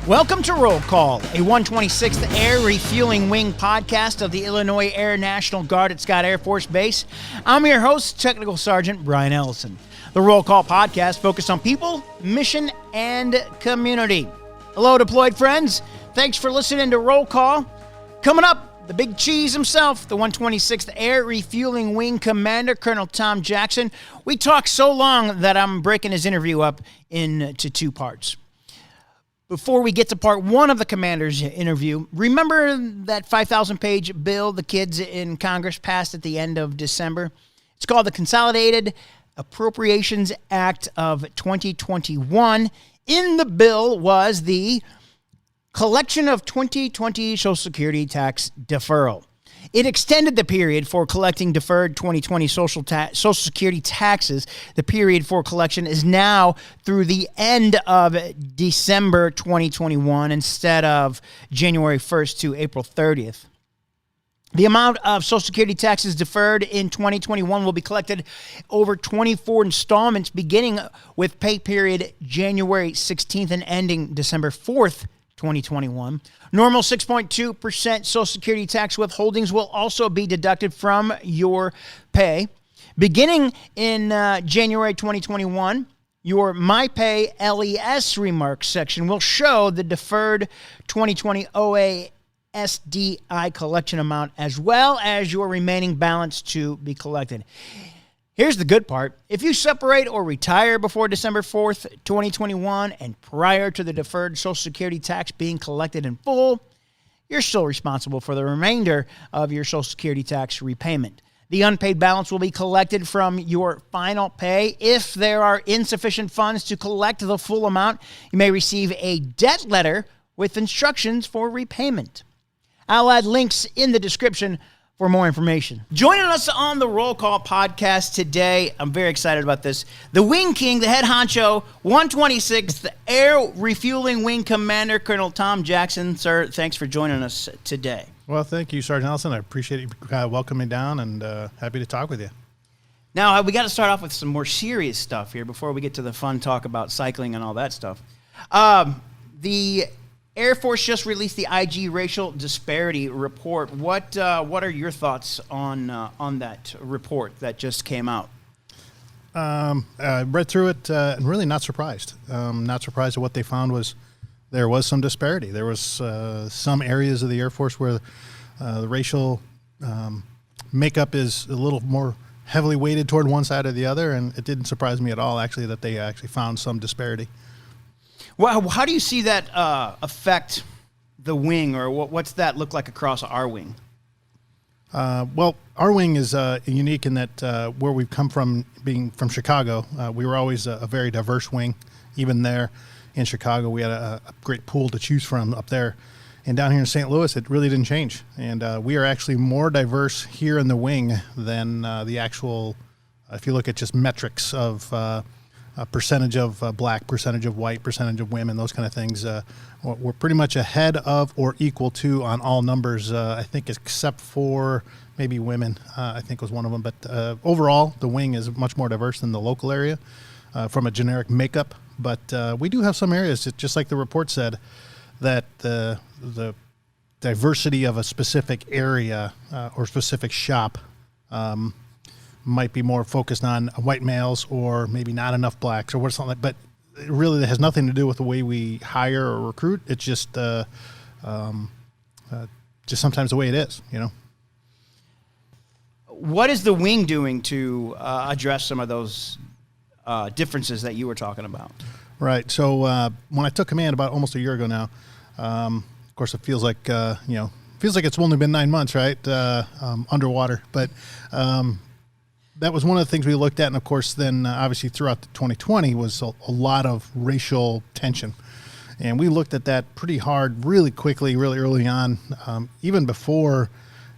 Welcome to Roll Call, a 126th Air Refueling Wing podcast of the Illinois Air National Guard at Scott Air Force Base. I'm your host, Technical Sergeant Brian Ellison. The Roll Call podcast focuses on people, mission, and community. Hello, deployed friends. Thanks for listening to Roll Call. Coming up, the big cheese himself, the 126th Air Refueling Wing Commander, Colonel Tom Jackson. We talked so long that I'm breaking his interview up into two parts. Before we get to part one of the commander's interview, remember that 5,000-page bill the kids in Congress passed at the end of December? It's called the Consolidated Appropriations Act of 2021. In the bill was the collection of 2020 Social Security tax deferral. It extended the period for collecting deferred 2020 Social Security taxes. The period for collection is now through the end of December 2021 instead of January 1st to April 30th. The amount of Social Security taxes deferred in 2021 will be collected over 24 installments, beginning with pay period January 16th and ending December 4th, 2021. Normal 6.2% Social Security tax withholdings will also be deducted from your pay. Beginning in January 2021, your My Pay LES remarks section will show the deferred 2020 OASDI collection amount as well as your remaining balance to be collected. Here's the good part. If you separate or retire before December 4th, 2021, and prior to the deferred Social Security tax being collected in full, you're still responsible for the remainder of your Social Security tax repayment. The unpaid balance will be collected from your final pay. If there are insufficient funds to collect the full amount, you may receive a debt letter with instructions for repayment. I'll add links in the description for more information. Joining us on the Roll Call podcast today, I'm very excited about this, the Wing King, the head honcho, 126th Air Refueling Wing Commander, Colonel Tom Jackson. Sir, thanks for joining us today. Well, thank you, Sergeant Ellison. I appreciate you welcoming me down and happy to talk with you. Now, we got to start off with some more serious stuff here before we get to the fun talk about cycling and all that stuff. The Air Force just released the IG racial disparity report. What are your thoughts on that report that just came out? I read through it and really not surprised. Not surprised at what they found was there was some disparity. There was some areas of the Air Force where the racial makeup is a little more heavily weighted toward one side or the other, and it didn't surprise me at all, actually, that they actually found some disparity. Well, how do you see that affect the wing, or what's that look like across our wing? Well, our wing is unique in that where we've come from, being from Chicago, we were always a very diverse wing. Even there in Chicago, we had a great pool to choose from up there. And down here in St. Louis, it really didn't change. And we are actually more diverse here in the wing than the actual, if you look at just metrics of a percentage of black, percentage of white, percentage of women, those kind of things. We're pretty much ahead of or equal to on all numbers, I think, except for maybe women, I think was one of them. But overall, the wing is much more diverse than the local area from a generic makeup. But we do have some areas, just like the report said, that the diversity of a specific area or specific shop might be more focused on white males or maybe not enough blacks or something like that. But it really has nothing to do with the way we hire or recruit. It's just sometimes the way it is, you know. What is the wing doing to address some of those differences that you were talking about? Right. So when I took command about almost a year ago now, of course it feels like, feels like it's only been 9 months, right? Underwater. But that was one of the things we looked at, and of course then obviously throughout the 2020 was a lot of racial tension. And we looked at that pretty hard, really quickly, really early on, even before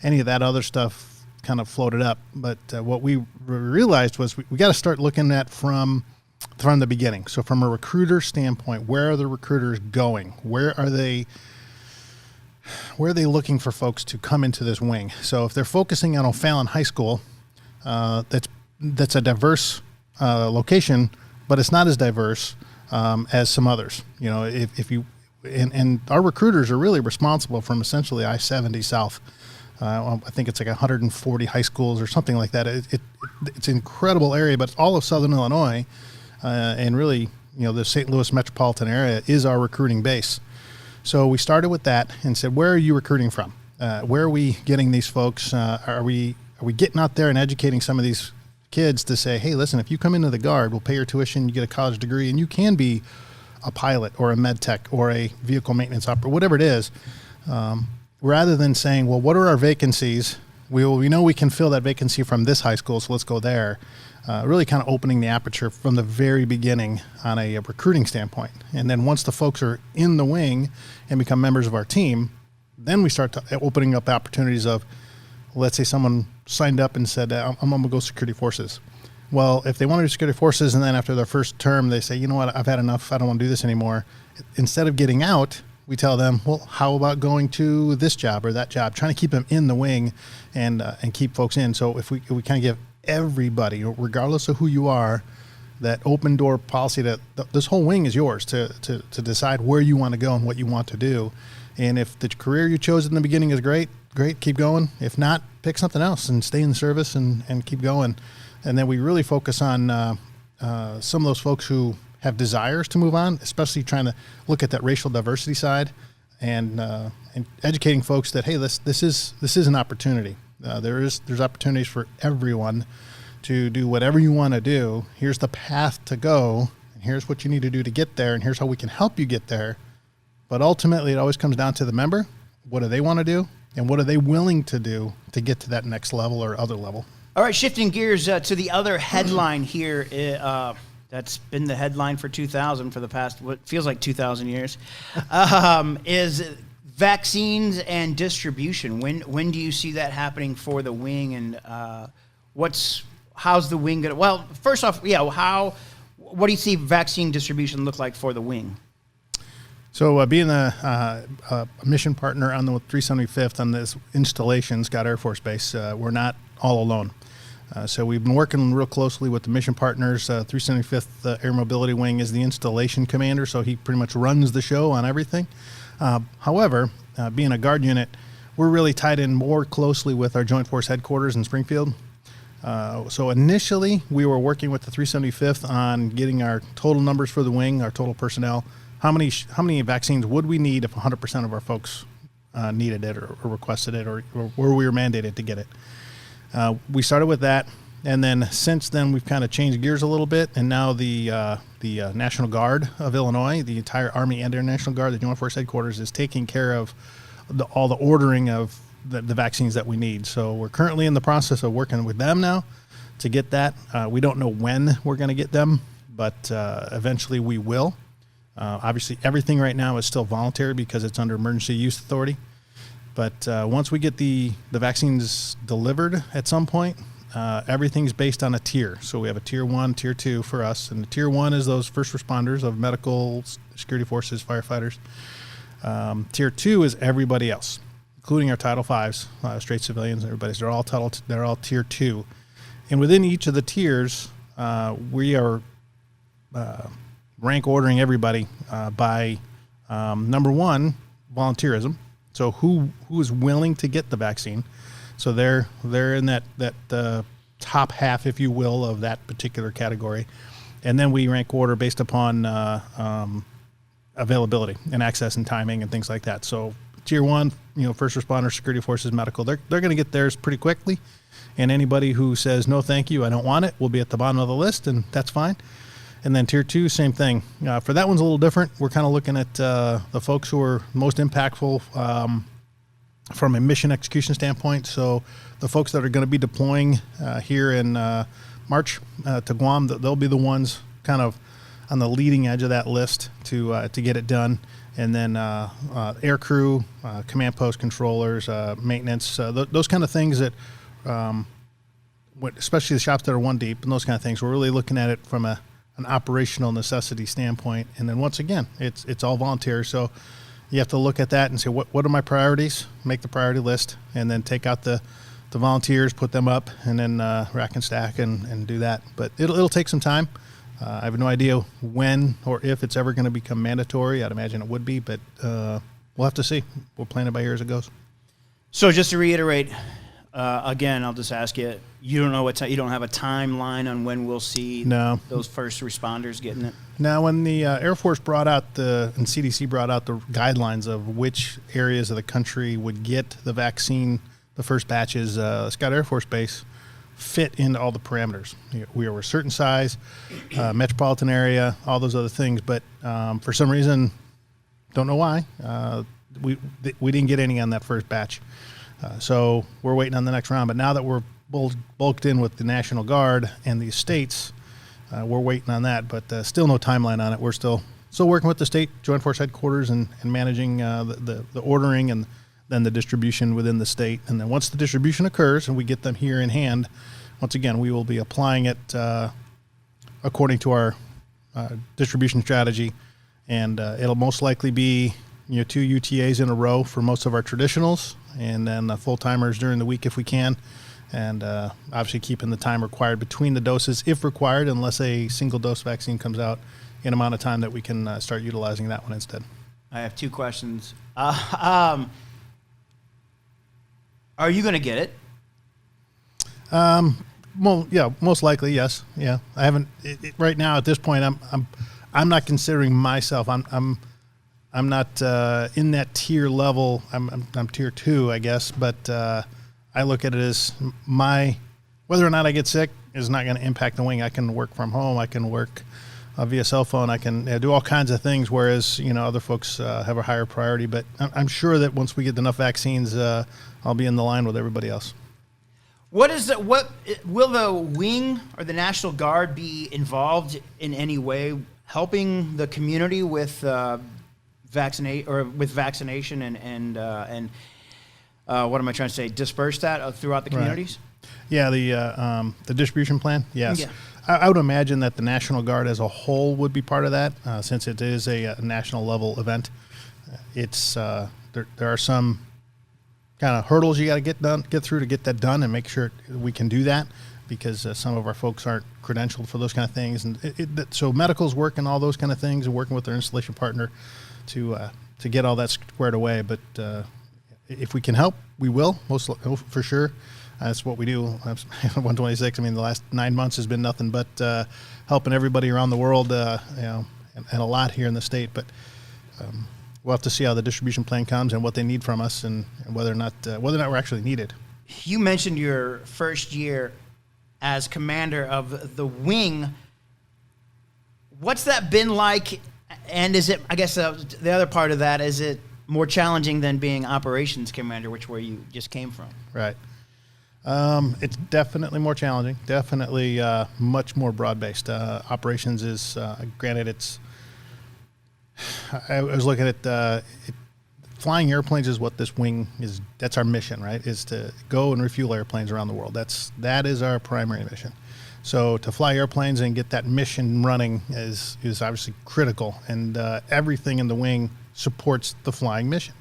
any of that other stuff kind of floated up. But what we realized was we got to start looking at from the beginning. So from a recruiter standpoint, where are the recruiters going? Where are they looking for folks to come into this wing? So if they're focusing on O'Fallon High School, that's a diverse location, but it's not as diverse as some others. You know, if you and our recruiters are really responsible from essentially I-70 south. I think it's like 140 high schools or something like that. It's an incredible area, but all of Southern Illinois and really, the St. Louis metropolitan area is our recruiting base. So we started with that and said, where are you recruiting from? Where are we getting these folks? Are we getting out there and educating some of these kids to say, hey, listen, if you come into the Guard, we'll pay your tuition, you get a college degree, and you can be a pilot or a med tech or a vehicle maintenance operator, whatever it is. Rather than saying, well, what are our vacancies? We know we can fill that vacancy from this high school, so let's go there. Really kind of opening the aperture from the very beginning on a recruiting standpoint. And then once the folks are in the wing and become members of our team, then we start opening up opportunities of, let's say someone signed up and said, I'm going to go security forces. Well, if they want to do security forces and then after their first term, they say, you know what, I've had enough, I don't want to do this anymore. Instead of getting out, we tell them, well, how about going to this job or that job, trying to keep them in the wing and keep folks in. So if we kind of give everybody, regardless of who you are, that open door policy that this whole wing is yours to decide where you want to go and what you want to do. And if the career you chose in the beginning is great, keep going. If not, pick something else and stay in the service and keep going. And then we really focus on some of those folks who have desires to move on, especially trying to look at that racial diversity side and educating folks that, hey, this is an opportunity. There's opportunities for everyone to do whatever you want to do. Here's the path to go, and here's what you need to do to get there, and here's how we can help you get there. But ultimately, it always comes down to the member. What do they want to do, and what are they willing to do to get to that next level or other level? All right, shifting gears to the other headline here. That's been the headline for 2000 for the past, what feels like 2,000 years, is vaccines and distribution. When do you see that happening for the wing, and how's the wing going to, well, first off, what do you see vaccine distribution look like for the wing? So being a mission partner on the 375th on this installation, Scott Air Force Base, we're not all alone. So we've been working real closely with the mission partners. 375th Air Mobility Wing is the installation commander, so he pretty much runs the show on everything. However, being a Guard unit, we're really tied in more closely with our Joint Force headquarters in Springfield. So initially, we were working with the 375th on getting our total numbers for the wing, our total personnel. How many vaccines would we need if 100% of our folks needed it or requested it or where we were mandated to get it? We started with that, and then since then we've kind of changed gears a little bit, and now the National Guard of Illinois, the entire Army and Air National Guard, the Joint Force Headquarters, is taking care of all the ordering of the vaccines that we need. So we're currently in the process of working with them now to get that. We don't know when we're going to get them, but eventually we will. Obviously, everything right now is still voluntary because it's under emergency use authority. But once we get the vaccines delivered at some point, everything's based on a tier. So we have a tier 1, tier 2 for us. And the tier 1 is those first responders of medical, security forces, firefighters. Tier 2 is everybody else, including our Title Vs, straight civilians, everybody's. They're all tier 2. And within each of the tiers, we are rank ordering everybody by number 1, volunteerism. So who is willing to get the vaccine? So they're in that top half, if you will, of that particular category, and then we rank order based upon availability and access and timing and things like that. So tier 1, first responders, security forces, medical, they're going to get theirs pretty quickly, and anybody who says no, thank you, I don't want it, will be at the bottom of the list, and that's fine. And then tier 2, same thing. For that one's a little different. We're kind of looking at the folks who are most impactful from a mission execution standpoint. So the folks that are going to be deploying here in March to Guam, they'll be the ones kind of on the leading edge of that list to get it done. And then air crew, command post controllers, maintenance, those kind of things that, especially the shops that are one deep and those kind of things, we're really looking at it from an operational necessity standpoint. And then once again, it's all volunteer. So you have to look at that and say, what are my priorities? Make the priority list, and then take out the volunteers, put them up, and then rack and stack and do that. But it'll take some time. I have no idea when or if it's ever going to become mandatory. I'd imagine it would be, but we'll have to see. We'll plan it by ear as it goes. So just to reiterate, again, I'll just ask you: you don't know you don't have a timeline on when we'll see those first responders getting it. Now, when the Air Force brought out and CDC brought out the guidelines of which areas of the country would get the vaccine, the first batches, Scott Air Force Base fit into all the parameters. We were a certain size, metropolitan area, all those other things, but for some reason, don't know why, we didn't get any on that first batch. So we're waiting on the next round. But now that we're bulked in with the National Guard and the states, we're waiting on that. But still no timeline on it. We're still working with the state Joint Force Headquarters and managing the ordering and then the distribution within the state. And then once the distribution occurs and we get them here in hand, once again, we will be applying it according to our distribution strategy. And it'll most likely be 2 UTAs in a row for most of our traditionals, and then full-timers during the week if we can. And obviously keeping the time required between the doses if required, unless a single-dose vaccine comes out in amount of time that we can start utilizing that one instead. I have 2 questions. Are you going to get it? Well, yeah, most likely, yes. Yeah, I haven't right now at this point. I'm not considering myself. I'm not in that tier level. I'm tier 2, I guess. But I look at it as whether or not I get sick is not going to impact the wing. I can work from home. I can work via cell phone. I can do all kinds of things. Whereas other folks have a higher priority. But I'm sure that once we get enough vaccines, I'll be in the line with everybody else. What will the wing or the National Guard be involved in any way helping the community with vaccination and what am I trying to say? Disperse that throughout the communities? Right. Yeah, the distribution plan. Yes, yeah. I would imagine that the National Guard as a whole would be part of that, since it is a national level event. It's there are some kind of hurdles you got to get through to get that done, and make sure we can do that, because some of our folks aren't credentialed for those kind of things, and so medical's working all those kind of things and working with their installation partner to get all that squared away. But if we can help, we will, for sure. That's what we do. 126. I mean, the last 9 months has been nothing but helping everybody around the world, and a lot here in the state. But we'll have to see how the distribution plan comes and what they need from us, and whether or not we're actually needed. You mentioned your first year as commander of the wing. What's that been like? And is it, I guess the other part of that, is it more challenging than being operations commander, where you just came from? Right. It's definitely more challenging. Definitely much more broad-based. Operations is, granted, I was looking at flying airplanes is what this wing is. That's our mission, right? Is to go and refuel airplanes around the world. That is our primary mission. So to fly airplanes and get that mission running is obviously critical, and everything in the wing supports the flying mission.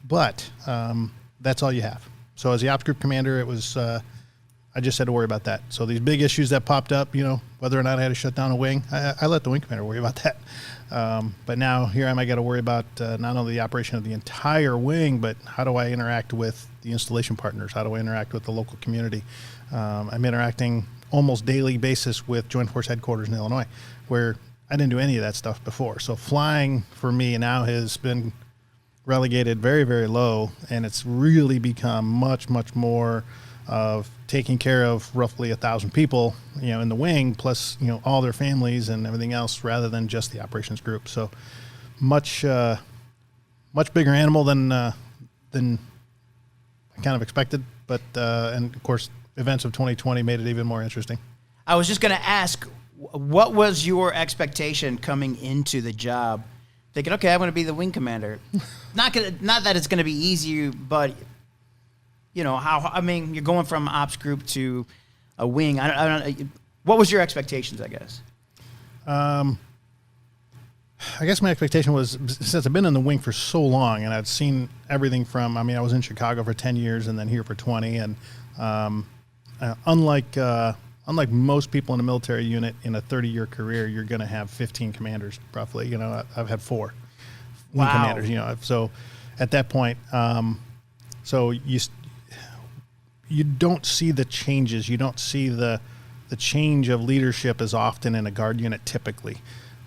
But that's all you have. So as the ops group commander, it was I just had to worry about that. So these big issues that popped up, whether or not I had to shut down a wing, I let the wing commander worry about that. But now here I got to worry about not only the operation of the entire wing, but how do I interact with the installation partners? How do I interact with the local community? I'm interacting almost daily basis with Joint Force Headquarters in Illinois, where I didn't do any of that stuff before. So flying for me now has been relegated very, very low, and it's really become much, much more of taking care of roughly 1,000 people, in the wing, plus, all their families and everything else, rather than just the operations group. So much bigger animal than I kind of expected. But, and of course, events of 2020 made it even more interesting. I was just going to ask, what was your expectation coming into the job? Thinking, okay, I'm going to be the wing commander. Not that it's going to be easy, but you're going from ops group to a wing. I don't. What was your expectations, I guess? I guess my expectation was, since I've been in the wing for so long and I'd seen everything from, I was in Chicago for 10 years and then here for 20. And unlike a unlike most people in a military unit in a 30-year career, you're going to have 15 commanders roughly. You know, I've had 4 wing commanders. You know, so at that point, so you don't see the changes. You don't see the change of leadership as often in a guard unit typically.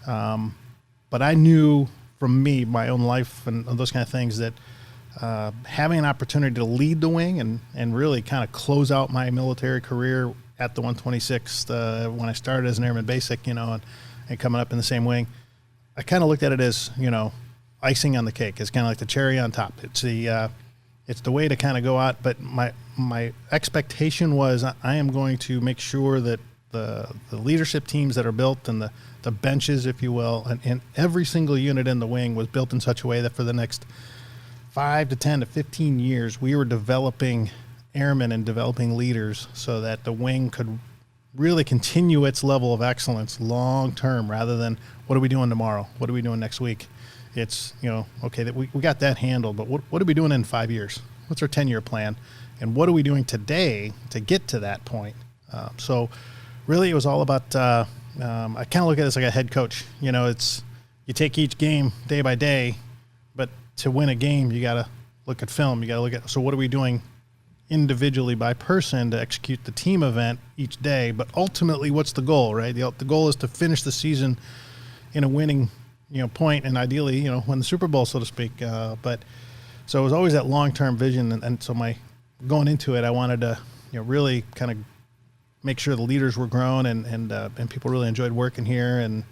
But I knew from me, my own life and those kind of things, that having an opportunity to lead the wing and really kind of close out my military career at the 126th when I started as an airman basic, you know, and coming up in the same wing, I kind of looked at it as, you know, icing on the cake. It's kind of like the cherry on top. It's the way to kind of go out. But my expectation was I am going to make sure that the leadership teams that are built and the benches, if you will, and every single unit in the wing was built in such a way that for the next 5 to 10 to 15 years, we were developing airmen and developing leaders so that the wing could really continue its level of excellence long term, rather than what are we doing tomorrow? What are we doing next week? It's, you know, okay, that we got that handled, but what are we doing in 5 years? What's our 10-year plan? And what are we doing today to get to that point? So really it was all about, I kind of look at this like a head coach. You know, it's, you take each game day by day, but to win a game, you got to look at film. You got to look at, so what are we doing individually by person to execute the team event each day? But ultimately, what's the goal, right? The goal is to finish the season in a winning, you know, point, and ideally, you know, win the Super Bowl, so to speak. But so it was always that long-term vision, and so going into it, I wanted to, you know, really kind of make sure the leaders were grown and people really enjoyed working here and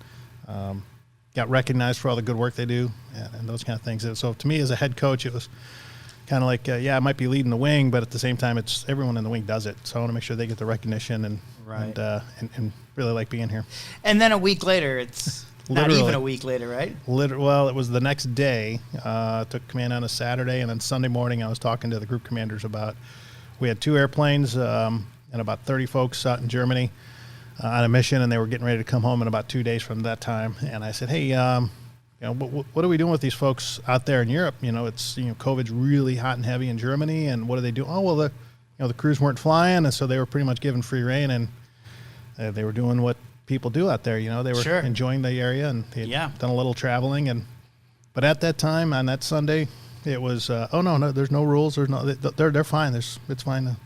got recognized for all the good work they do and those kind of things. And so to me, as a head coach, it was kind of like, I might be leading the wing, but at the same time, it's everyone in the wing does it. So I want to make sure they get the recognition and really like being here. And then a week later, it's not even a week later, right? Well, it was the next day. Took command on a Saturday, and then Sunday morning, I was talking to the group commanders about, we had 2 airplanes and about 30 folks out in Germany on a mission, and they were getting ready to come home in about 2 days from that time. And I said, hey, you know, what are we doing with these folks out there in Europe? You know, it's, you know, COVID's really hot and heavy in Germany, and what do they do? Oh, well, the crews weren't flying, and so they were pretty much given free rein, and they were doing what people do out there. You know, they were enjoying the area, and they had done a little traveling. But at that time, on that Sunday, it was, oh no, there's no rules. There's no, they're fine. It's fine.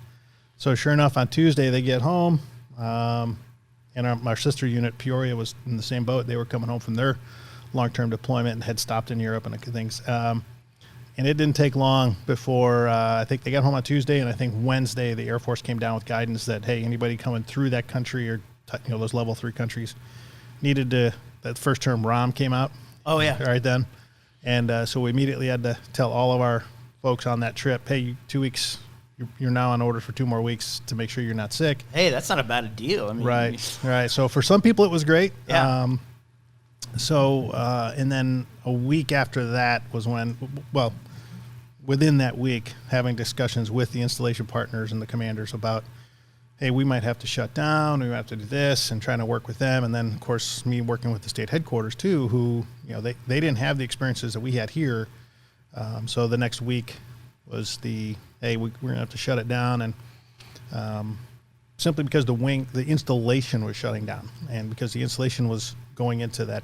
So sure enough, on Tuesday they get home, and our sister unit Peoria was in the same boat. They were coming home from their long-term deployment and had stopped in Europe and things. And it didn't take long before I think they got home on Tuesday, and I think Wednesday the Air Force came down with guidance that, hey, anybody coming through that country or those level 3 countries needed to, that first term ROM came out. Oh yeah. Right then. And so we immediately had to tell all of our folks on that trip, hey, 2 weeks, you're now on order for 2 more weeks to make sure you're not sick. Hey, that's not a bad deal. I mean, right. So for some people it was great. Yeah. And then a week after that was when, well, within that week, having discussions with the installation partners and the commanders about, hey, we might have to shut down, we might have to do this, and trying to work with them. And then, of course, me working with the state headquarters, too, who, you know, they didn't have the experiences that we had here. So the next week was hey, we're going to have to shut it down. And simply because the installation was shutting down, and because the installation was going into that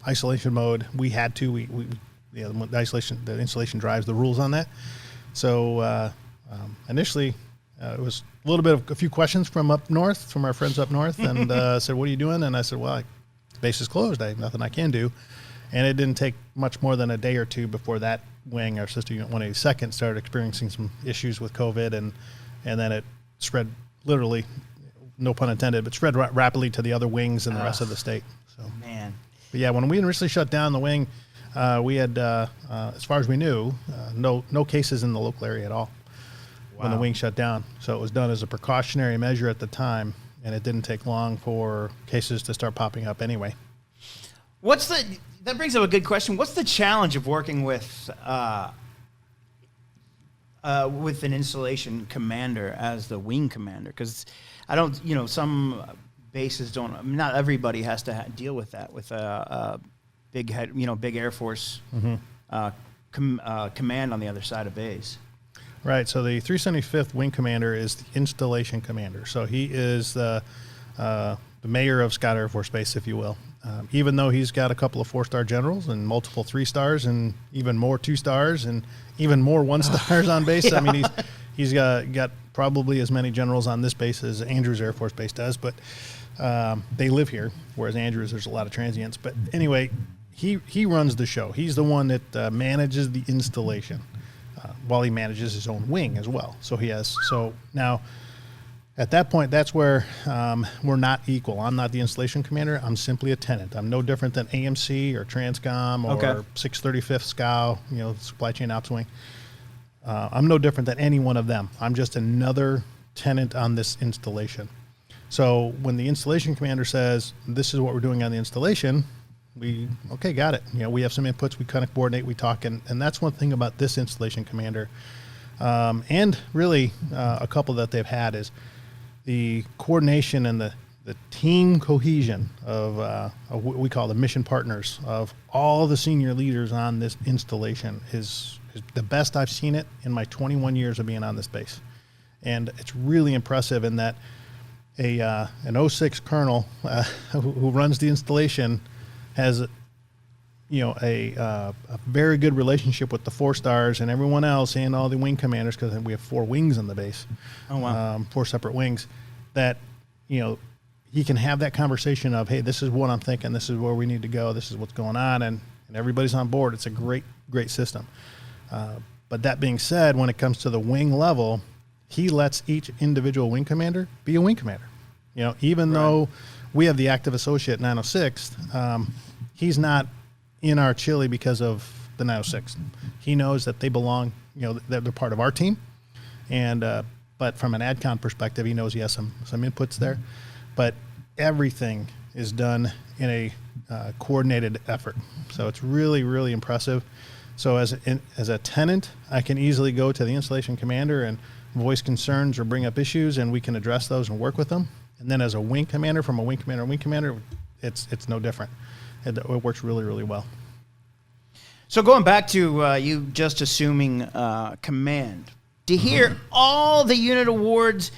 isolation mode, we had to, the installation drives the rules on that. So initially, it was a little bit of a few questions from up north, from our friends up north, and said, what are you doing? And I said, well, base is closed. I have nothing I can do. And it didn't take much more than a day or two before that wing, our sister unit 182nd, started experiencing some issues with COVID, and then it spread, literally, no pun intended, but spread rapidly to the other wings and the rest of the state. So, man. But yeah, when we initially shut down the wing, we had, as far as we knew, no cases in the local area at all. Wow. When the wing shut down. So it was done as a precautionary measure at the time, and it didn't take long for cases to start popping up anyway. That brings up a good question. What's the challenge of working with an installation commander as the wing commander? Because I don't, some bases don't, not everybody has to deal with that, with a big head, big Air Force command on the other side of base. Right. So the 375th Wing Commander is the installation commander. So he is the mayor of Scott Air Force Base, if you will. Even though he's got a couple of 4-star generals and multiple 3-stars and even more 2-stars and even more 1-stars on base. Yeah. I mean, he's got probably as many generals on this base as Andrews Air Force Base does, but they live here, whereas Andrews, there's a lot of transients. But anyway, he runs the show. He's the one that manages the installation while he manages his own wing as well. So now at that point, that's where we're not equal. I'm not the installation commander. I'm simply a tenant. I'm no different than AMC or Transcom or 635th SCOW, Supply Chain Ops Wing. I'm no different than any one of them. I'm just another tenant on this installation. So when the installation commander says, this is what we're doing on the installation, got it. We have some inputs, we kind of coordinate, we talk, and that's one thing about this installation commander. And really a couple that they've had is the coordination and the team cohesion of what we call the mission partners of all the senior leaders on this installation is the best I've seen it in my 21 years of being on this base. And it's really impressive in that an 06 colonel who runs the installation has a very good relationship with the 4-stars and everyone else and all the wing commanders, because we have 4 wings on the base. Oh, wow. 4 separate wings that, he can have that conversation of, hey, this is what I'm thinking. This is where we need to go. This is what's going on. And everybody's on board. It's a great, great system. But that being said, when it comes to the wing level, he lets each individual wing commander be a wing commander. Even though we have the active associate 906th, he's not in our Chile because of the 906th. He knows that they belong, that they're part of our team. And but from an ADCON perspective, he knows he has some inputs there. But everything is done in a coordinated effort. So it's really, really impressive. So as a tenant, I can easily go to the installation commander and voice concerns or bring up issues, and we can address those and work with them. And then as a wing commander, from a wing commander, it's no different. It works really, really well. So going back to you just assuming command, to hear all the unit awards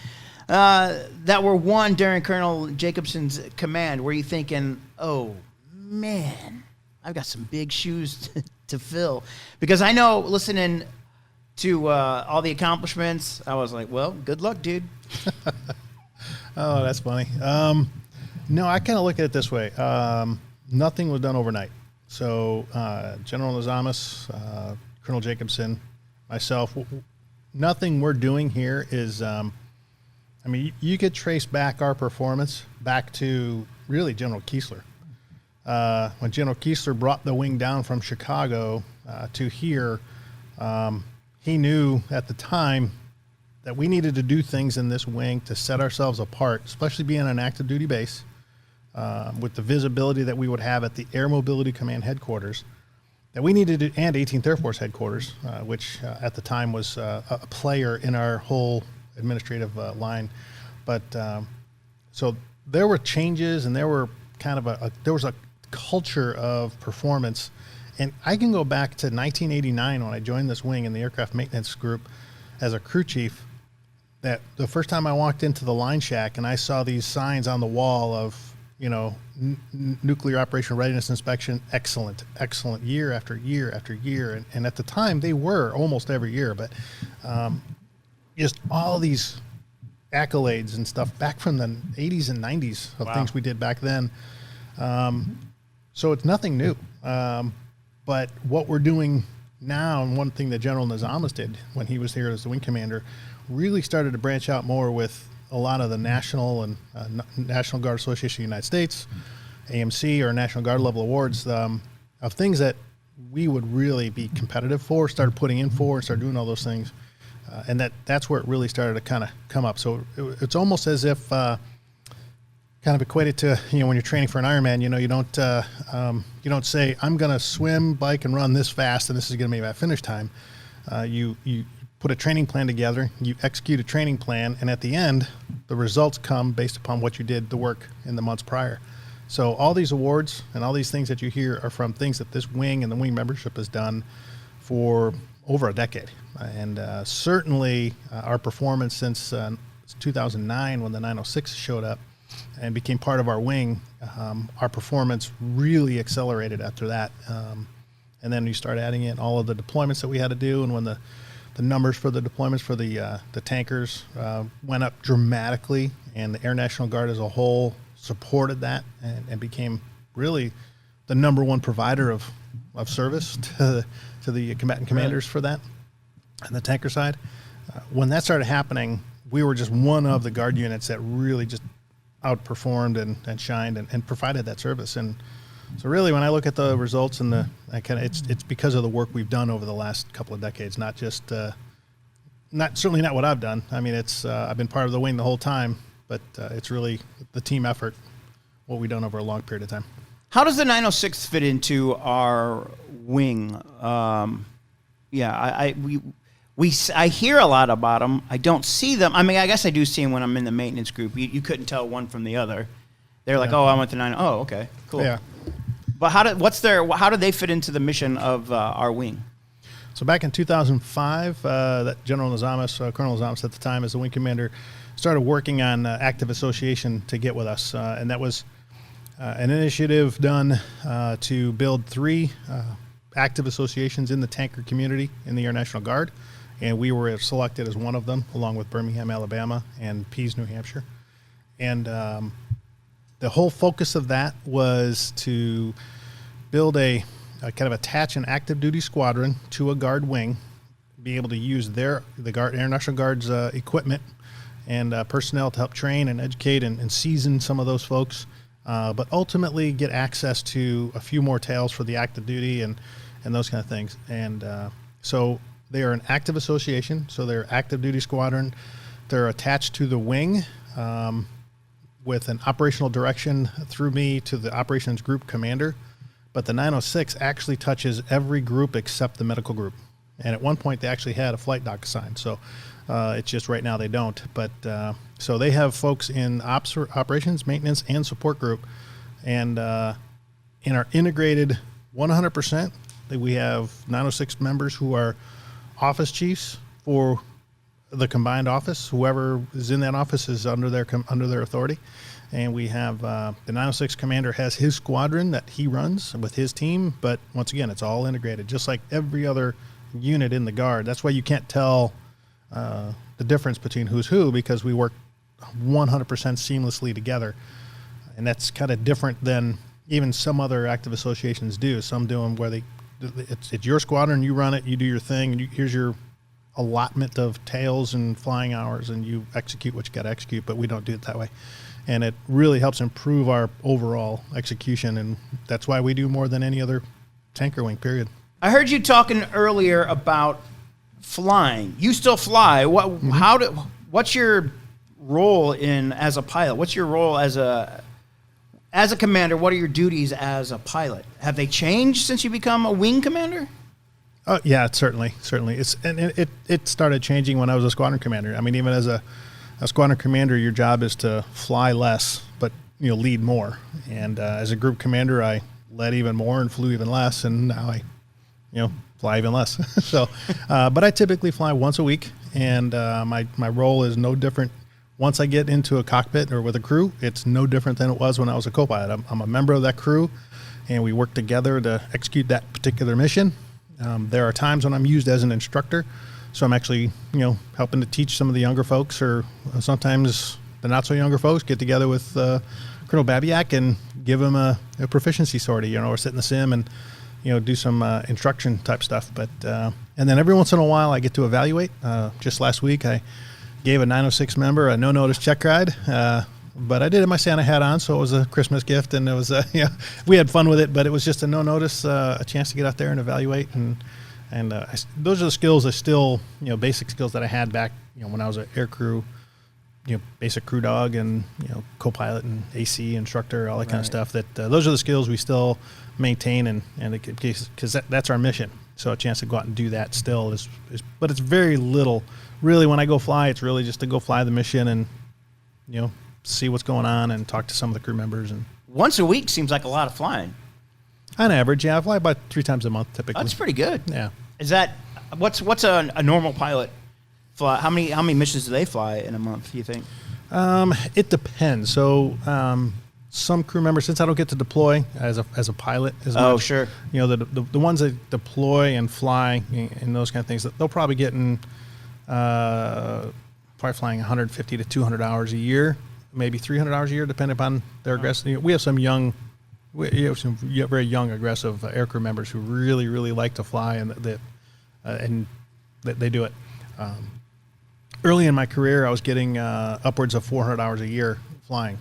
that were won during Colonel Jacobson's command, were you thinking, oh, man, I've got some big shoes to fill? Because I know, listening to all the accomplishments, I was like, well, good luck, dude. Oh, that's funny. No, I kind of look at it this way. Nothing was done overnight. So General Nazamas, Colonel Jacobson, myself, nothing we're doing here is, you could trace back our performance back to really General Kiesler. When General Kiesler brought the wing down from Chicago to here, he knew at the time that we needed to do things in this wing to set ourselves apart, especially being an active duty base, with the visibility that we would have at the Air Mobility Command headquarters, that we needed to, and 18th Air Force headquarters, which at the time was a player in our whole administrative line. But so there were changes, and there were there was a culture of performance. And I can go back to 1989 when I joined this wing in the aircraft maintenance group as a crew chief, that the first time I walked into the line shack and I saw these signs on the wall of, nuclear operational readiness inspection, excellent, year after year after year. And at the time they were almost every year, but just all these accolades and stuff back from the 80s and 90s of things we did back then. So it's nothing new. But what we're doing now, and one thing that General Nazamas did when he was here as the wing commander, really started to branch out more with a lot of the National and National Guard Association of the United States, AMC, or National Guard level awards, of things that we would really be competitive for, started putting in for, and started doing all those things. And that's where it really started to kind of come up. So it's almost as if kind of equated to, when you're training for an Ironman, you don't say, I'm going to swim, bike, and run this fast, and this is going to be my finish time. You put a training plan together, you execute a training plan, and at the end, the results come based upon what you did, the work in the months prior. So all these awards and all these things that you hear are from things that this wing and the wing membership has done for over a decade. And certainly our performance since 2009 when the 906 showed up and became part of our wing, our performance really accelerated after that. And then you start adding in all of the deployments that we had to do, and when the numbers for the deployments for the tankers went up dramatically, and the Air National Guard as a whole supported that and became really the number one provider of service to the combatant commanders for that on the tanker side. When that started happening, we were just one of the Guard units that really just outperformed and shined and provided that service. And so really, when I look at the results and it's because of the work we've done over the last couple of decades, not just certainly not what I've done. I mean, I've been part of the wing the whole time, but it's really the team effort, what we've done over a long period of time. How does the 906 fit into our wing? I hear a lot about them. I don't see them. I mean, I guess I do see them when I'm in the maintenance group. You couldn't tell one from the other. They're like, oh, I went to 9. Oh, okay, cool. Yeah. But how do they fit into the mission of our wing? So back in 2005, that General Nazamis, Colonel Nazamis at the time as the wing commander, started working on active association to get with us. And that was an initiative done to build 3 active associations in the tanker community in the Air National Guard. And we were selected as one of them, along with Birmingham, Alabama, and Pease, New Hampshire. And the whole focus of that was to build a kind of attach an active duty squadron to a Guard wing, be able to use the Air National Guard's equipment and personnel to help train and educate and season some of those folks, but ultimately get access to a few more tails for the active duty and those kind of things. And so they are an active association, so they're active duty squadron. They're attached to the wing with an operational direction through me to the operations group commander. But the 906 actually touches every group except the medical group. And at one point, they actually had a flight doc assigned. So it's just right now they don't. But so they have folks in operations, maintenance, and support group. And in our integrated 100%, we have 906 members who are office chiefs for the combined office. Whoever is in that office is under their authority. And we have the 906 commander has his squadron that he runs with his team. But once again, it's all integrated, just like every other unit in the Guard. That's why you can't tell the difference between who's who, because we work 100% seamlessly together. And that's kind of different than even some other active associations do. Some do them where it's your squadron, you run it, you do your thing, and here's your allotment of tails and flying hours, and you execute what you got to execute. But we don't do it that way. And it really helps improve our overall execution, and that's why we do more than any other tanker wing, period. I heard you talking earlier about flying. You still fly. What's your role as a pilot? What's your role as a commander? What are your duties as a pilot? Have they changed since you become a wing commander? Yeah, certainly. It started changing when I was a squadron commander. I mean, even as a squadron commander, your job is to fly less, but lead more. And as a group commander, I led even more and flew even less, and now I fly even less. So, but I typically fly once a week, and my role is no different. Once I get into a cockpit or with a crew, it's no different than it was when I was a co-pilot. I'm a member of that crew, and we work together to execute that particular mission. There are times when I'm used as an instructor, so I'm actually, helping to teach some of the younger folks, or sometimes the not so younger folks get together with Colonel Babiak and give them a proficiency sortie, or sit in the sim and, do some instruction type stuff. But and then every once in a while I get to evaluate. Just last week I gave a 906 member a no-notice check ride, but I did it my Santa hat on, so it was a Christmas gift, and it was we had fun with it, but it was just a no-notice, a chance to get out there and evaluate, and those are the skills I still, basic skills that I had back, when I was an air crew, basic crew dog and, co-pilot and AC instructor, all that kind of stuff. That those are the skills we still maintain, and because that's our mission. So a chance to go out and do that still is, but it's very little. Really, when I go fly, it's really just to go fly the mission and, see what's going on and talk to some of the crew members. And once a week seems like a lot of flying. On average, yeah, I fly about 3 times a month typically. That's pretty good. Yeah. Is that What's a normal pilot fly? How many missions do they fly in a month, do you think? It depends. So some crew members, since I don't get to deploy as a pilot as much, Sure. You know, the ones that deploy and fly and those kind of things, they'll probably get in probably flying 150 to 200 hours a year, maybe 300 hours a year, depending upon their aggressive. We have some very young aggressive aircrew members who really, really like to fly, and they do it. Early in my career, I was getting upwards of 400 hours a year flying,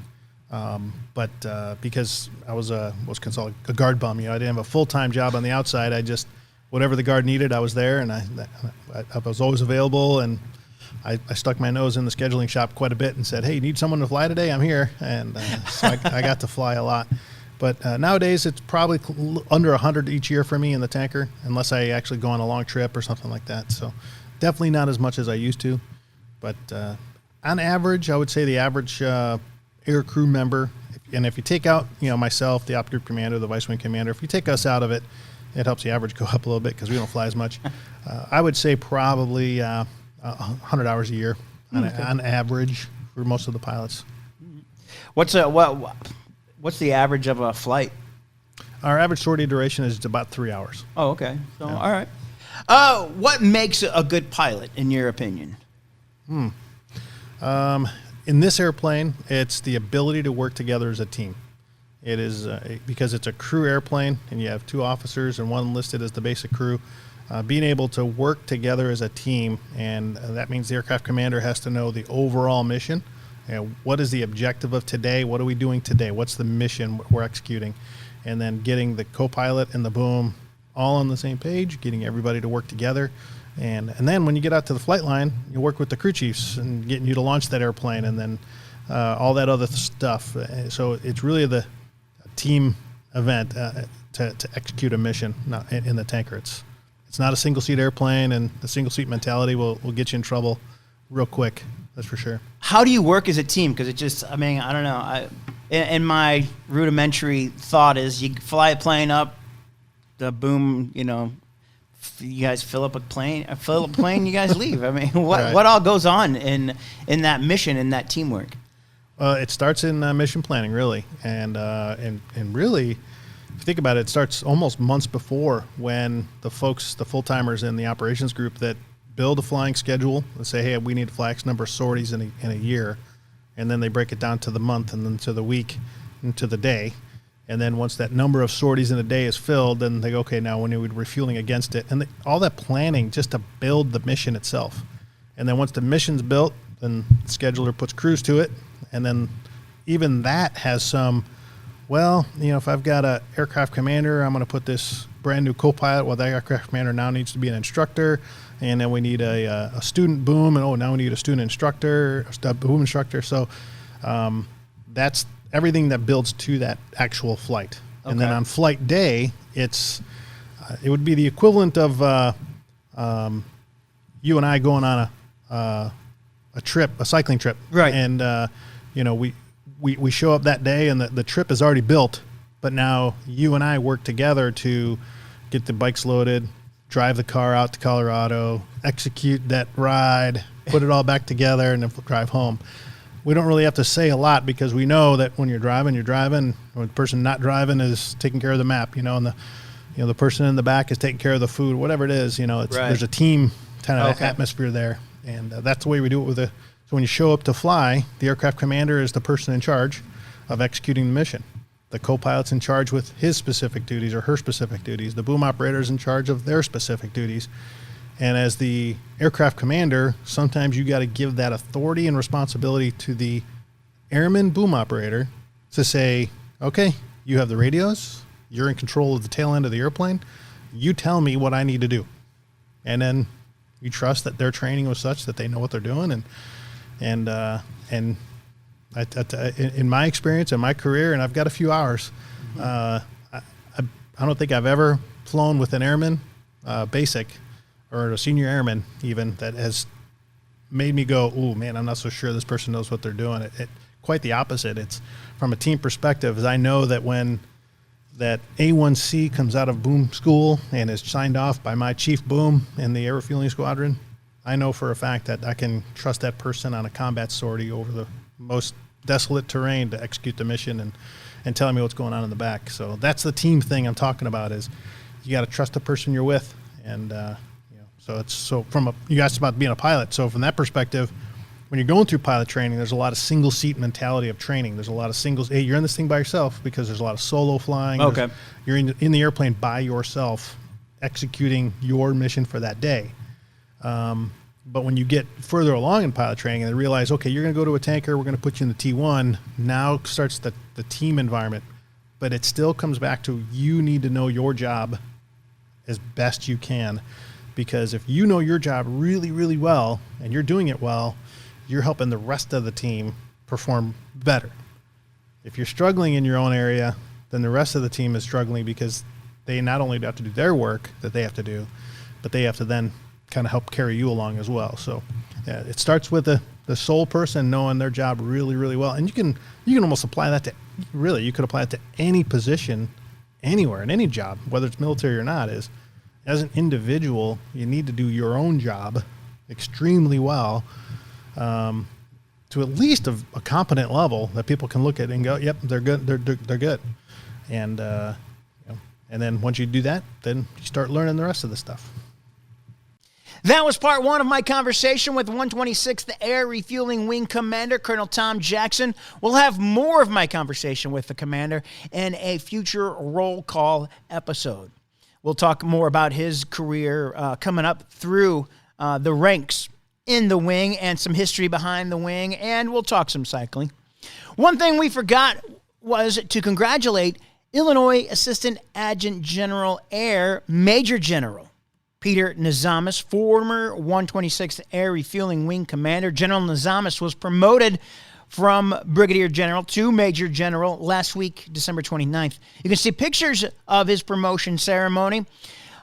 but because I was what's called a guard bum, you know, I didn't have a full-time job on the outside. I just whatever the guard needed, I was there, and I was always available. And I stuck my nose in the scheduling shop quite a bit and said, "Hey, you need someone to fly today? I'm here." And so I got to fly a lot. But nowadays, it's probably under 100 each year for me in the tanker, unless I actually go on a long trip or something like that. So definitely not as much as I used to. But on average, I would say the average air crew member, and if you take out, you know, myself, the op group commander, the vice wing commander, if you take us out of it, it helps the average go up a little bit because we don't fly as much. I would say probably 100 hours a year on average for most of the pilots. What's the average of a flight? Our average sortie duration is about 3 hours. Oh, okay. So, all right. What makes a good pilot, in your opinion? In this airplane, it's the ability to work together as a team. It is because it's a crew airplane, and you have 2 officers and 1 listed as the basic crew. Being able to work together as a team, and that means the aircraft commander has to know the overall mission. You know, what is the objective of today? What are we doing today? What's the mission we're executing? And then getting the co-pilot and the boom all on the same page, getting everybody to work together. And then when you get out to the flight line, you work with the crew chiefs and getting you to launch that airplane, and then all that other stuff. So it's really the team event to execute a mission in the tanker. It's not a single-seat airplane, and the single-seat mentality will get you in trouble real quick. That's for sure. How do you work as a team? Because it just, I mean, I don't know. In my rudimentary thought is you fly a plane up, the boom, you know, you guys fill up a plane, you guys leave. I mean, what all goes on in that mission, in that teamwork? It starts in mission planning, really, and really, if you think about it, it starts almost months before, when the full-timers in the operations group that build a flying schedule and say, hey, we need to fly X number of sorties in a year, and then they break it down to the month and then to the week and to the day. And then once that number of sorties in a day is filled, then they go, okay, now when are we refueling against it? And all that planning just to build the mission itself. And then once the mission's built, then the scheduler puts crews to it. And then even that has some, well, you know, if I've got an aircraft commander, I'm going to put this brand new co-pilot. Well, that aircraft commander now needs to be an instructor. And then we need a student boom. And, now we need a student instructor, a boom instructor. So that's everything that builds to that actual flight. Okay. And then on flight day, it would be the equivalent of you and I going on a cycling trip. Right. And, we show up that day, and the trip is already built. But now you and I work together to get the bikes loaded, drive the car out to Colorado, execute that ride, put it all back together, and then drive home. We don't really have to say a lot because we know that when you're driving. When the person not driving is taking care of the map, and the person in the back is taking care of the food, whatever it is. There's a team kind of atmosphere there, and that's the way we do it So when you show up to fly, the aircraft commander is the person in charge of executing the mission. The co-pilot's in charge with his specific duties or her specific duties. The boom operator is in charge of their specific duties. And as the aircraft commander, sometimes you got to give that authority and responsibility to the airman boom operator to say, okay, you have the radios, you're in control of the tail end of the airplane, you tell me what I need to do. And then you trust that their training was such that they know what they're doing. And in my experience, in my career, and I've got a few hours, I don't think I've ever flown with an airman, basic, or a senior airman even, that has made me go, oh man, I'm not so sure this person knows what they're doing. Quite the opposite. It's from a team perspective, as I know that when that A1C comes out of boom school and is signed off by my chief boom in the air refueling squadron, I know for a fact that I can trust that person on a combat sortie over the most desolate terrain to execute the mission and telling me what's going on in the back. So that's the team thing I'm talking about, is you got to trust the person you're with. And, you asked about being a pilot. So from that perspective, when you're going through pilot training, there's a lot of single seat mentality of training. There's a lot of singles. Hey, you're in this thing by yourself, because there's a lot of solo flying. Okay. You're in the airplane by yourself, executing your mission for that day. But when you get further along in pilot training and they realize, okay, you're going to go to a tanker, we're going to put you in the T1, now starts the team environment. But it still comes back to, you need to know your job as best you can, because if you know your job really, really well and you're doing it well, you're helping the rest of the team perform better. If you're struggling in your own area, then the rest of the team is struggling, because they not only have to do their work that they have to do, but they have to then kind of help carry you along as well. So it starts with the sole person knowing their job really, really well. And you can almost apply that to, really, you could apply it to any position anywhere, in any job, whether it's military or not. Is, as an individual, you need to do your own job extremely well, to at least a competent level that people can look at and go, yep, they're good, they're good. And and then once you do that, then you start learning the rest of the stuff. That was part one of my conversation with 126th Air Refueling Wing Commander, Colonel Tom Jackson. We'll have more of my conversation with the commander in a future roll call episode. We'll talk more about his career coming up through the ranks in the wing and some history behind the wing, and we'll talk some cycling. One thing we forgot was to congratulate Illinois Assistant Adjutant General Air Major General Peter Nizamis, former 126th Air Refueling Wing Commander. General Nizamis was promoted from Brigadier General to Major General last week, December 29th. You can see pictures of his promotion ceremony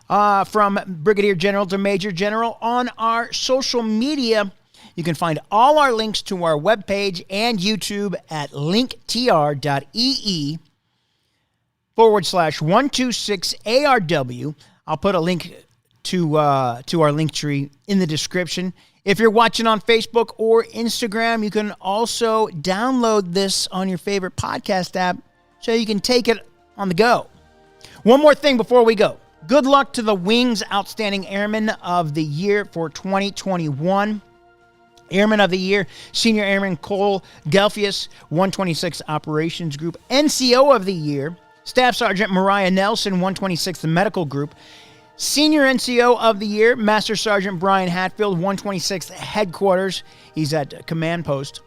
from Brigadier General to Major General on our social media. You can find all our links to our webpage and YouTube at linktr.ee/126ARW. I'll put a link to our link tree in the description. If you're watching on Facebook or Instagram, you can also download this on your favorite podcast app so you can take it on the go. One more thing before we go. Good luck to the Wing's Outstanding Airman of the Year for 2021. Airman of the Year, Senior Airman Cole Gelfius, 126 Operations Group. NCO of the Year, Staff Sergeant Mariah Nelson, 126th Medical Group. Senior NCO of the Year, Master Sergeant Brian Hatfield, 126th Headquarters. He's at Command Post.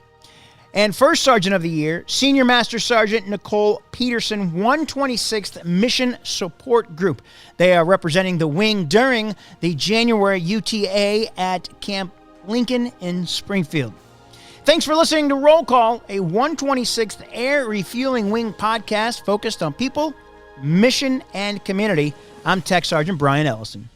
And First Sergeant of the Year, Senior Master Sergeant Nicole Peterson, 126th Mission Support Group. They are representing the wing during the January UTA at Camp Lincoln in Springfield. Thanks for listening to Roll Call, a 126th Air Refueling Wing podcast focused on people, mission, and community. I'm Tech Sergeant Brian Ellison.